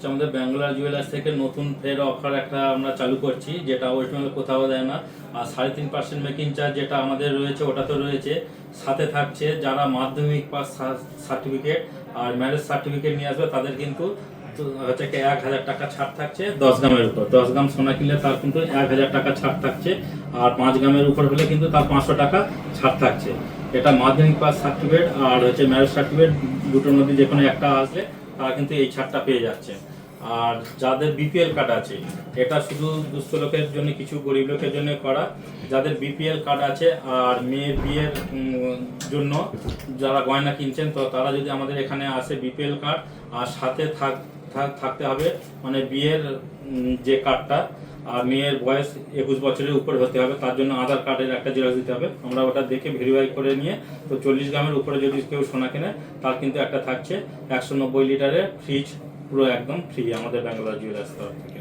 আমাদের ব্যাঙ্গালোর জুয়েলার্স থেকে নতুন ফের অফার একটা আমরা চালু করছি, যেটা ওয়েস্ট বেঙ্গল কোথাও দেয় না। আর 3.5% মেকিং চার্জ যেটা আমাদের রয়েছে ওটা তো রয়েছে, সাথে থাকছে যারা মাধ্যমিক পাস সার্টিফিকেট আর ম্যারেজ সার্টিফিকেট নিয়ে আসবে তাদের কিন্তু হচ্ছে 1,000 টাকা ছাড় থাকছে 10 গ্রামের উপর। 10 গ্রাম সোনা কিনলে তার কিন্তু 1,000 টাকা ছাড় থাকছে, আর 5 গ্রামের উপর হলে কিন্তু তার 500 টাকা ছাড় থাকছে। এটা মাধ্যমিক পাস সার্টিফিকেট আর হচ্ছে ম্যারেজ সার্টিফিকেট দুটোর মধ্যে যে কোনো একটা আসলে তারা কিন্তু এই ছাড়টা পেয়ে যাচ্ছে। আর যাদের বিপিএল কার্ড আছে, এটা শুধু দুস্থ লোকের জন্য, কিছু গরিব লোকের জন্য করা। যাদের বিপিএল কার্ড আছে আর মেয়ের বিয়ের জন্য যারা গয়না কিনছেন, তো তারা যদি আমাদের এখানে আসে বিপিএল কার্ড আর সাথে থাকতে হবে মানে বিয়ের যে কার্ডটা, আর মেয়ের বয়স 21 বছরের উপরে হতে হবে, তার জন্য আধার কার্ডের একটা জেরক্স দিতে হবে। আমরা ওটা দেখে ভেরিফাই করে নিয়ে, তো 40 গ্রামের উপরে যদি কেউ সোনা কেনে তার কিন্তু একটা থাকছে 190 লিটারের ফ্রিজ, পুরো একদম ফ্রি আমাদের ব্যাঙ্গালোর জুয়েলার্স তরফ থেকে।